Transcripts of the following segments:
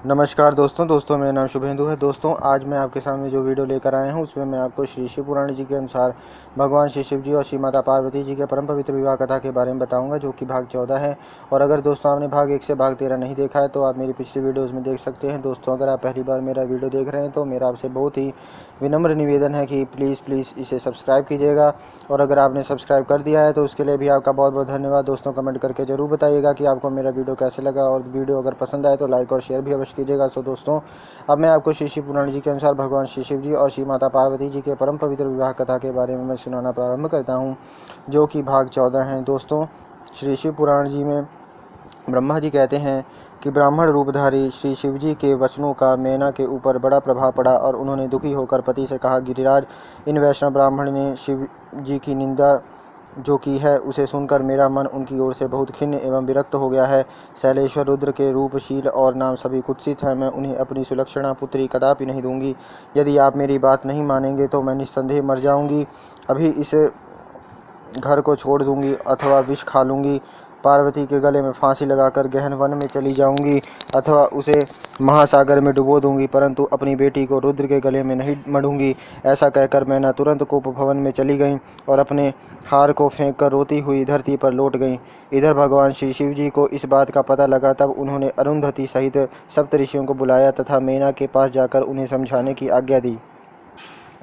नमस्कार दोस्तों मेरा नाम शुभेंदु है। दोस्तों आज मैं आपके सामने जो वीडियो लेकर आया हूं उसमें मैं आपको श्री शिव पुराण जी के अनुसार भगवान श्री शिव जी और श्री माता पार्वती जी के परम पवित्र विवाह कथा के बारे में बताऊंगा, जो कि भाग 14 है। और अगर दोस्तों आपने भाग 1 से भाग 13 नहीं देखा है तो आप मेरी पिछली वीडियोज़ में देख सकते हैं। दोस्तों अगर आप पहली बार मेरा वीडियो देख रहे हैं तो मेरा आपसे बहुत ही विनम्र निवेदन है कि प्लीज़ इसे सब्सक्राइब कीजिएगा। और अगर आपने सब्सक्राइब कर दिया है तो उसके लिए भी आपका बहुत बहुत धन्यवाद। दोस्तों कमेंट करके ज़रूर बताइएगा कि आपको मेरा वीडियो कैसे लगा, और वीडियो अगर पसंद आए तो लाइक और शेयर भी अवश्य कीजिएगा। सो दोस्तों अब मैं आपको श्री शिव पुराण जी के अनुसार भगवान श्री शिव जी और श्री माता पार्वती जी के परम पवित्र विवाह कथा के बारे में मैं सुनाना प्रारंभ करता हूँ, जो कि भाग 14 है। दोस्तों श्री शिव पुराण जी में ब्रह्मा जी कहते हैं कि ब्राह्मण रूपधारी श्री शिव जी के वचनों का मैना के ऊपर बड़ा प्रभाव पड़ा और उन्होंने दुखी होकर पति से कहा, गिरिराज, इन वैष्णव ब्राह्मण ने शिव जी की निंदा जो की है उसे सुनकर मेरा मन उनकी ओर से बहुत खिन्न एवं विरक्त हो गया है। शैलेश्वर रुद्र के रूप, शील और नाम सभी कुत्सित है। मैं उन्हें अपनी सुलक्षणा पुत्री कदापि नहीं दूंगी। यदि आप मेरी बात नहीं मानेंगे तो मैं निस्संदेह मर जाऊंगी। अभी इस घर को छोड़ दूंगी अथवा विष खा लूंगी। पार्वती के गले में फांसी लगाकर गहन वन में चली जाऊंगी अथवा उसे महासागर में डुबो दूंगी, परंतु अपनी बेटी को रुद्र के गले में नहीं मढ़ूंगी। ऐसा कहकर मैना तुरंत कोप भवन में चली गई और अपने हार को फेंक कर रोती हुई धरती पर लौट गई। इधर भगवान श्री शिव जी को इस बात का पता लगा, तब उन्होंने अरुंधति सहित सप्तऋषियों को बुलाया तथा मैना के पास जाकर उन्हें समझाने की आज्ञा दी।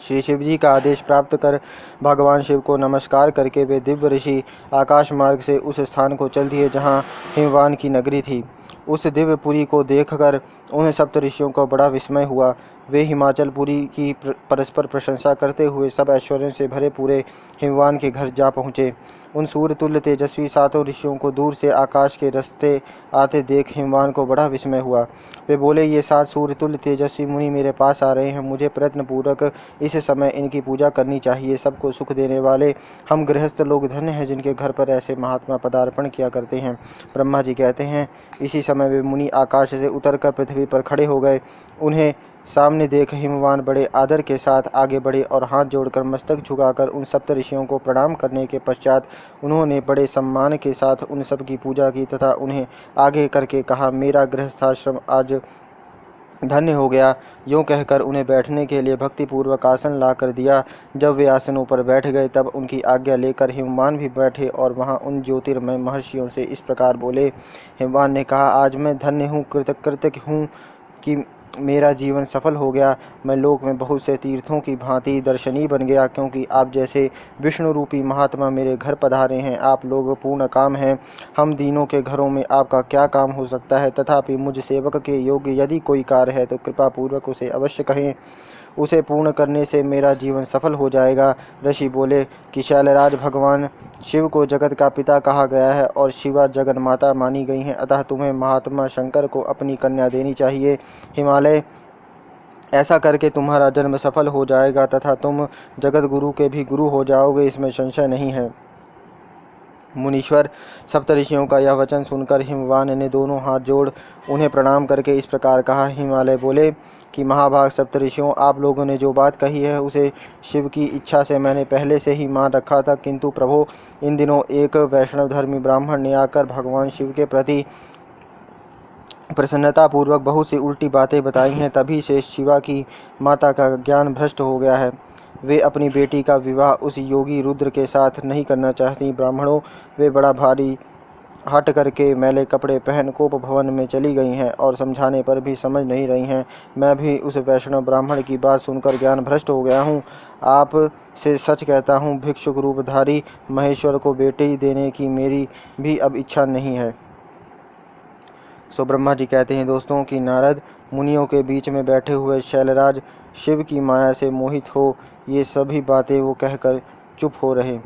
श्री शिव जी का आदेश प्राप्त कर भगवान शिव को नमस्कार करके वे दिव्य ऋषि आकाश मार्ग से उस स्थान को चल दिए जहाँ हिमवान की नगरी थी। उस दिव्य पुरी को देखकर उन सप्तऋषियों को बड़ा विस्मय हुआ। वे हिमाचल पुरी की परस्पर प्रशंसा करते हुए सब ऐश्वर्यों से भरे पूरे हिमवान के घर जा पहुँचे। उन सूर्य तुल्य तेजस्वी 7 ऋषियों को दूर से आकाश के रास्ते आते देख हिमवान को बड़ा विस्मय हुआ। वे बोले, ये 7 सूर्य तुल्य तेजस्वी मुनि मेरे पास आ रहे हैं। मुझे प्रयत्नपूर्वक इस समय इनकी पूजा करनी चाहिए। सबको सुख देने वाले हम गृहस्थ लोग धन्य हैं जिनके घर पर ऐसे महात्मा पदार्पण किया करते हैं। ब्रह्मा जी कहते हैं, इसी समय वे मुनि आकाश से उतरकर पृथ्वी पर खड़े हो गए। उन्हें सामने देख हिमवान बड़े आदर के साथ आगे बढ़े और हाथ जोड़कर मस्तक झुकाकर उन सप्तऋषियों को प्रणाम करने के पश्चात उन्होंने बड़े सम्मान के साथ उन सब की पूजा की तथा उन्हें आगे करके कहा, मेरा गृहस्थाश्रम आज धन्य हो गया। यूँ कहकर उन्हें बैठने के लिए भक्तिपूर्वक आसन ला कर दिया। जब वे आसनों पर बैठ गए तब उनकी आज्ञा लेकर हिमवान भी बैठे और वहाँ उन ज्योतिर्मय महर्षियों से इस प्रकार बोले। हिमवान ने कहा, आज मैं धन्य हूँ, कृतज्ञ हूँ कि मेरा जीवन सफल हो गया। मैं लोक में बहुत से तीर्थों की भांति दर्शनीय बन गया, क्योंकि आप जैसे विष्णु रूपी महात्मा मेरे घर पधारे हैं। आप लोग पूर्ण काम हैं। हम दीनों के घरों में आपका क्या काम हो सकता है। तथापि मुझ सेवक के योग्य यदि कोई कार्य है तो कृपा पूर्वक उसे अवश्य कहें। उसे पूर्ण करने से मेरा जीवन सफल हो जाएगा। ऋषि बोले कि शैलराज, भगवान शिव को जगत का पिता कहा गया है और शिवा जगन माता मानी गई हैं, अतः तुम्हें महात्मा शंकर को अपनी कन्या देनी चाहिए। हिमालय, ऐसा करके तुम्हारा जन्म सफल हो जाएगा तथा तुम जगत गुरु के भी गुरु हो जाओगे, इसमें संशय नहीं है। मुनीश्वर, सप्तऋषियों का यह वचन सुनकर हिमवान ने दोनों हाथ जोड़ उन्हें प्रणाम करके इस प्रकार कहा। हिमालय बोले कि महाभाग सप्तऋषियों, आप लोगों ने जो बात कही है उसे शिव की इच्छा से मैंने पहले से ही मान रखा था, किंतु प्रभु, इन दिनों एक वैष्णव धर्मी ब्राह्मण ने आकर भगवान शिव के प्रति प्रसन्नतापूर्वक बहुत सी उल्टी बातें बताई हैं। तभी से शिवा की माता का ज्ञान भ्रष्ट हो गया है। वे अपनी बेटी का विवाह उस योगी रुद्र के साथ नहीं करना चाहती। ब्राह्मणों, वे बड़ा भारी हट करके मैले कपड़े पहन कोप भवन में चली गई हैं और समझाने पर भी समझ नहीं रही हैं। मैं भी उस वैष्णव ब्राह्मण की बात सुनकर ज्ञान भ्रष्ट हो गया हूँ। आप से सच कहता हूँ, भिक्षुक रूपधारी महेश्वर को बेटी देने की मेरी भी अब इच्छा नहीं है। सो ब्रह्मा जी कहते हैं दोस्तों कि नारद मुनियों के बीच में बैठे हुए शैलराज शिव की माया से मोहित हो ये सभी बातें वो कहकर चुप हो रहे।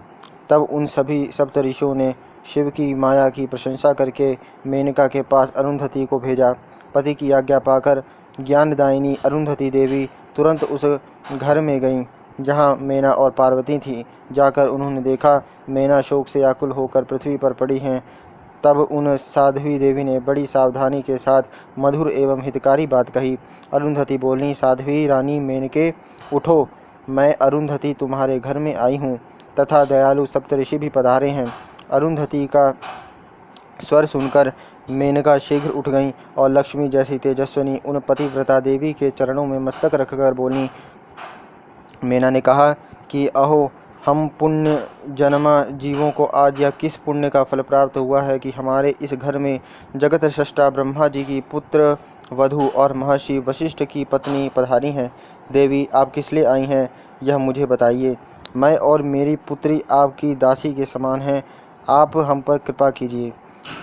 तब उन सभी सप्तऋषियों ने शिव की माया की प्रशंसा करके मेनका के पास अरुंधति को भेजा। पति की आज्ञा पाकर ज्ञानदायिनी अरुंधति देवी तुरंत उस घर में गईं जहाँ मैना और पार्वती थी। जाकर उन्होंने देखा मैना शोक से आकुल होकर पृथ्वी पर पड़ी हैं। तब उन साध्वी देवी ने बड़ी सावधानी के साथ मधुर एवं हितकारी बात कही। अरुंधति बोली, साध्वी रानी मेनके, उठो, मैं अरुंधति तुम्हारे घर में आई हूँ तथा दयालु सप्तऋषि भी पधारे हैं। अरुंधति का स्वर सुनकर मेनका शीघ्र उठ गईं और लक्ष्मी जैसी तेजस्विनी उन पतिव्रता देवी के चरणों में मस्तक रखकर बोलीं। मेना ने कहा कि अहो, हम पुण्य जन्मा जीवों को आज यह किस पुण्य का फल प्राप्त हुआ है कि हमारे इस घर में जगत सृष्टा ब्रह्मा जी की पुत्र वधू और महर्षि वशिष्ठ की पत्नी पधारी हैं। देवी, आप किस लिए आई हैं, यह मुझे बताइए। मैं और मेरी पुत्री आपकी दासी के समान हैं, आप हम पर कृपा कीजिए।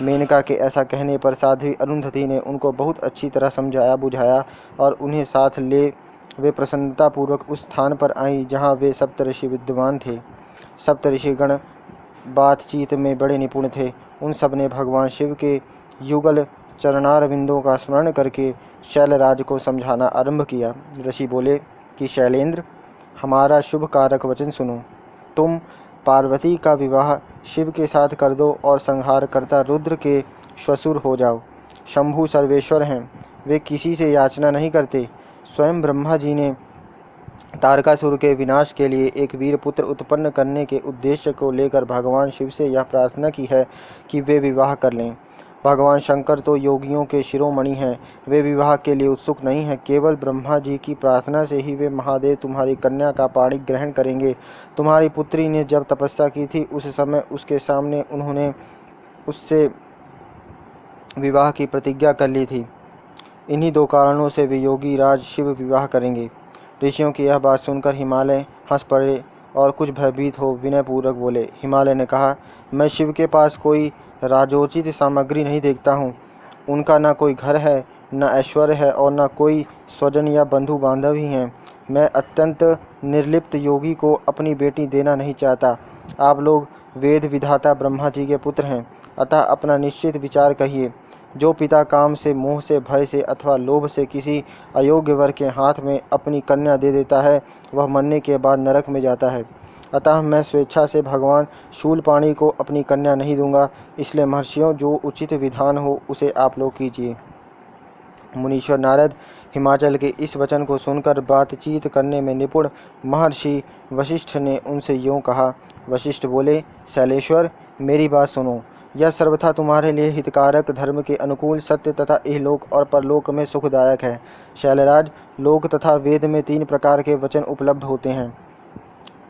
मेनका के ऐसा कहने पर साध्वी अरुंधति ने उनको बहुत अच्छी तरह समझाया बुझाया और उन्हें साथ ले वे प्रसन्नतापूर्वक उस स्थान पर आईं जहाँ वे सप्तऋषि विद्यमान थे। सप्तऋषिगण बातचीत में बड़े निपुण थे। उन सब ने भगवान शिव के युगल चरणारविंदों का स्मरण करके शैलराज को समझाना आरंभ किया। ऋषि बोले कि शैलेंद्र, हमारा शुभ कारक वचन सुनो। तुम पार्वती का विवाह शिव के साथ कर दो और संहारकर्ता रुद्र के श्वशुर हो जाओ। शंभु सर्वेश्वर हैं, वे किसी से याचना नहीं करते। स्वयं ब्रह्मा जी ने तारकासुर के विनाश के लिए एक वीर पुत्र उत्पन्न करने के उद्देश्य को लेकर भगवान शिव से यह प्रार्थना की है कि वे विवाह कर लें। भगवान शंकर तो योगियों के शिरोमणि हैं, वे विवाह के लिए उत्सुक नहीं हैं। केवल ब्रह्मा जी की प्रार्थना से ही वे महादेव तुम्हारी कन्या का पाणी ग्रहण करेंगे। तुम्हारी पुत्री ने जब तपस्या की थी उस समय उसके सामने उन्होंने उससे विवाह की प्रतिज्ञा कर ली थी। इन्हीं दो कारणों से वे योगी राज शिव विवाह करेंगे। ऋषियों की यह बात सुनकर हिमालय हंस पड़े और कुछ भयभीत हो विनयपूर्वक बोले। हिमालय ने कहा, मैं शिव के पास कोई राजोचित सामग्री नहीं देखता हूँ। उनका न कोई घर है, न ऐश्वर्य है और न कोई स्वजन या बंधु बांधव ही हैं। मैं अत्यंत निर्लिप्त योगी को अपनी बेटी देना नहीं चाहता। आप लोग वेद विधाता ब्रह्मा जी के पुत्र हैं, अतः अपना निश्चित विचार कहिए। जो पिता काम से, मोह से, भय से अथवा लोभ से किसी अयोग्य वर के हाथ में अपनी कन्या दे देता है, वह मरने के बाद नरक में जाता है। अतः मैं स्वेच्छा से भगवान शूलपाणी को अपनी कन्या नहीं दूंगा। इसलिए महर्षियों, जो उचित विधान हो उसे आप लोग कीजिए। मुनीश्वर नारद हिमाचल के इस वचन को सुनकर बातचीत करने में निपुण महर्षि वशिष्ठ ने उनसे यूँ कहा। वशिष्ठ बोले, शैलेश्वर, मेरी बात सुनो। यह सर्वथा तुम्हारे लिए हितकारक, धर्म के अनुकूल, सत्य तथा इहलोक और परलोक में सुखदायक है। शैलराज, लोक तथा वेद में 3 प्रकार के वचन उपलब्ध होते हैं।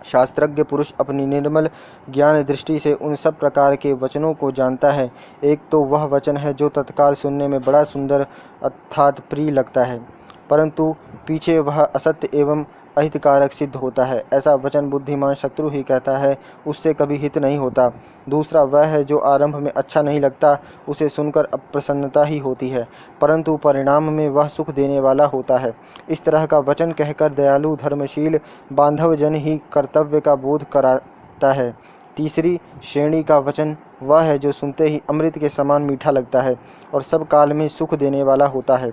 शास्त्रज्ञ पुरुष अपनी निर्मल ज्ञान दृष्टि से उन सब प्रकार के वचनों को जानता है। एक तो वह वचन है जो तत्काल सुनने में बड़ा सुंदर अर्थात प्रिय लगता है, परंतु पीछे वह असत्य एवं अहितकारक सिद्ध होता है। ऐसा वचन बुद्धिमान शत्रु ही कहता है, उससे कभी हित नहीं होता। दूसरा वह है जो आरंभ में अच्छा नहीं लगता, उसे सुनकर अप्रसन्नता ही होती है, परंतु परिणाम में वह सुख देने वाला होता है। इस तरह का वचन कहकर दयालु धर्मशील बांधवजन ही कर्तव्य का बोध कराता है। तीसरी श्रेणी का वचन वह है जो सुनते ही अमृत के समान मीठा लगता है और सब काल में सुख देने वाला होता है।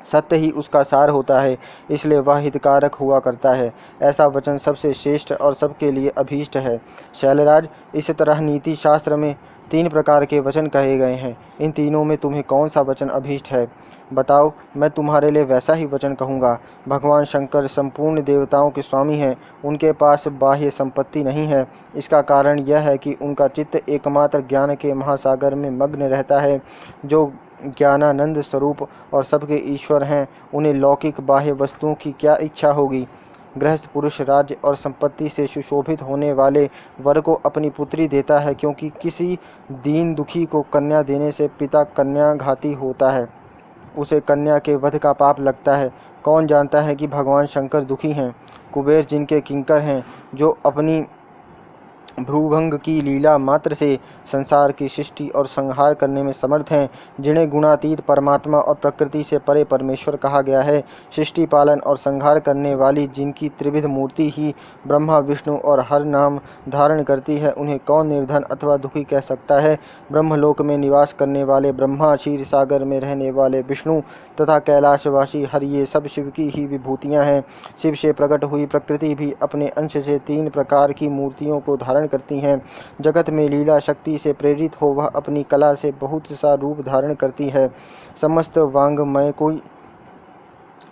सत्य ही उसका सार होता है, इसलिए वह हितकारक हुआ करता है। ऐसा वचन सबसे श्रेष्ठ और सबके लिए अभीष्ट है। शैलराज, इस तरह नीति शास्त्र में 3 प्रकार के वचन कहे गए हैं। इन तीनों में तुम्हें कौन सा वचन अभीष्ट है, बताओ, मैं तुम्हारे लिए वैसा ही वचन कहूँगा। भगवान शंकर संपूर्ण देवताओं के स्वामी हैं, उनके पास बाह्य संपत्ति नहीं है। इसका कारण यह है कि उनका चित्त एकमात्र ज्ञान के महासागर में मग्न रहता है। जो ज्ञानानंद स्वरूप और सबके ईश्वर हैं, उन्हें लौकिक बाह्य वस्तुओं की क्या इच्छा होगी। गृहस्थ पुरुष राज्य और संपत्ति से सुशोभित होने वाले वर को अपनी पुत्री देता है, क्योंकि किसी दीन दुखी को कन्या देने से पिता कन्याघाती होता है, उसे कन्या के वध का पाप लगता है। कौन जानता है कि भगवान शंकर दुखी हैं। कुबेर जिनके किंकर हैं, जो अपनी भ्रूभंग की लीला मात्र से संसार की सृष्टि और संहार करने में समर्थ हैं, जिन्हें गुणातीत परमात्मा और प्रकृति से परे परमेश्वर कहा गया है, सृष्टि पालन और संहार करने वाली जिनकी त्रिविध मूर्ति ही ब्रह्मा विष्णु और हर नाम धारण करती है, उन्हें कौन निर्धन अथवा दुखी कह सकता है। ब्रह्मलोक में निवास करने वाले ब्रह्मा, क्षीर सागर में रहने वाले विष्णु तथा कैलाशवासी हरि, ये सब शिव की ही विभूतियाँ हैं। शिव से प्रकट हुई प्रकृति भी अपने अंश से 3 प्रकार की मूर्तियों को धारण करती हैं। जगत में लीला शक्ति से प्रेरित हो वह अपनी कला से बहुत सा रूप धारण करती है। समस्त वांगमय कोई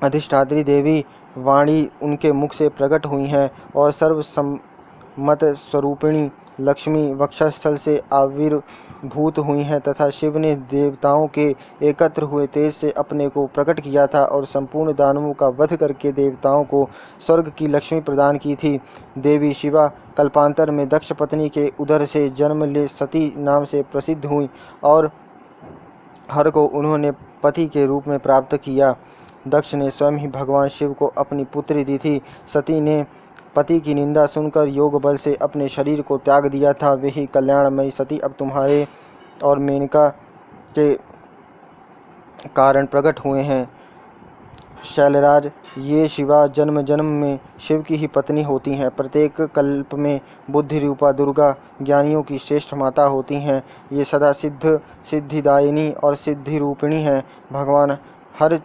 अधिष्ठात्री देवी वाणी उनके मुख से प्रकट हुई हैं और सर्वसम्मत स्वरूपिणी लक्ष्मी वक्षस्थल से आविर्भूत हुई हैं तथा शिव ने देवताओं के एकत्र हुए तेज से अपने को प्रकट किया था और संपूर्ण दानवों का वध करके देवताओं को स्वर्ग की लक्ष्मी प्रदान की थी। देवी शिवा कल्पांतर में दक्ष पत्नी के उदर से जन्म ले सती नाम से प्रसिद्ध हुई और हर को उन्होंने पति के रूप में प्राप्त किया। दक्ष ने स्वयं ही भगवान शिव को अपनी पुत्री दी थी। सती ने पति की निंदा सुनकर योग बल से अपने शरीर को त्याग दिया था। वही कल्याणमयी सती अब तुम्हारे और मेनका के कारण प्रकट हुए हैं। शैलराज, ये शिवा जन्म जन्म में शिव की ही पत्नी होती हैं। प्रत्येक कल्प में बुद्धि रूपा दुर्गा ज्ञानियों की श्रेष्ठ माता होती हैं। ये सदा सिद्ध सिद्धिदायिनी और सिद्धि रूपिणी हैं। भगवान हर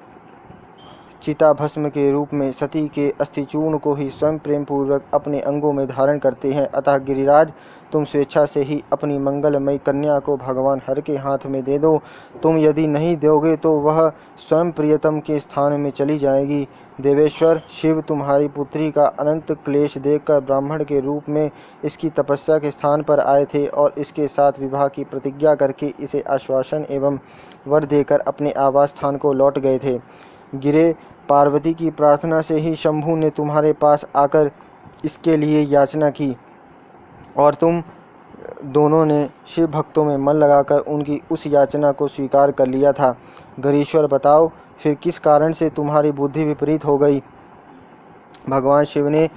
चिता भस्म के रूप में सती के अस्थिचूर्ण को ही स्वयं प्रेम पूर्वक अपने अंगों में धारण करते हैं। अतः गिरिराज, तुम स्वेच्छा से ही अपनी मंगलमयी कन्या को भगवान हर के हाथ में दे दो। तुम यदि नहीं दोगे तो वह स्वयं प्रियतम के स्थान में चली जाएगी। देवेश्वर शिव तुम्हारी पुत्री का अनंत क्लेश देखकर ब्राह्मण के रूप में इसकी तपस्या के स्थान पर आए थे और इसके साथ विवाह की प्रतिज्ञा करके इसे आश्वासन एवं वर देकर अपने आवास स्थान को लौट गए थे। गिरे, पार्वती की प्रार्थना से ही शंभु ने तुम्हारे पास आकर इसके लिए याचना की और तुम दोनों ने शिव भक्तों में मन लगाकर उनकी उस याचना को स्वीकार कर लिया था। गरीश्वर, बताओ फिर किस कारण से तुम्हारी बुद्धि विपरीत हो गई। भगवान शिव ने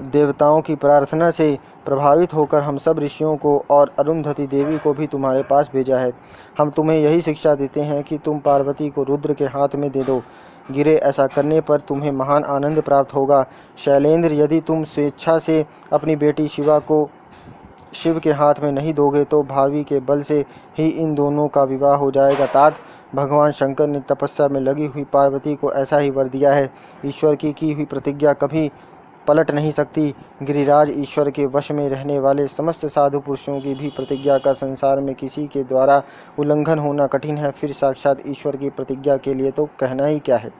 देवताओं की प्रार्थना से प्रभावित होकर हम सब ऋषियों को और अरुंधति देवी को भी तुम्हारे पास भेजा है। हम तुम्हें यही शिक्षा देते हैं कि तुम पार्वती को रुद्र के हाथ में दे दो। गिरे, ऐसा करने पर तुम्हें महान आनंद प्राप्त होगा। शैलेंद्र, यदि तुम स्वेच्छा से अपनी बेटी शिवा को शिव के हाथ में नहीं दोगे तो भावी के बल से ही इन दोनों का विवाह हो जाएगा। तात, भगवान शंकर ने तपस्या में लगी हुई पार्वती को ऐसा ही वर दिया है। ईश्वर की हुई प्रतिज्ञा कभी पलट नहीं सकती। गिरिराज, ईश्वर के वश में रहने वाले समस्त साधु पुरुषों की भी प्रतिज्ञा का संसार में किसी के द्वारा उल्लंघन होना कठिन है, फिर साक्षात ईश्वर की प्रतिज्ञा के लिए तो कहना ही क्या है।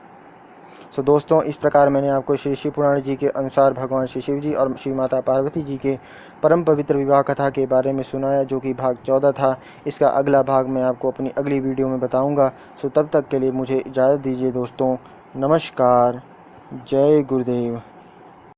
सो दोस्तों, इस प्रकार मैंने आपको श्री शिव पुराण जी के अनुसार भगवान श्री शिव जी और श्री माता पार्वती जी के परम पवित्र विवाह कथा के बारे में सुनाया, जो कि भाग 14 था। इसका अगला भाग मैं आपको अपनी अगली वीडियो में बताऊंगा। सो तब तक के लिए मुझे इजाज़त दीजिए दोस्तों। नमस्कार। जय गुरुदेव।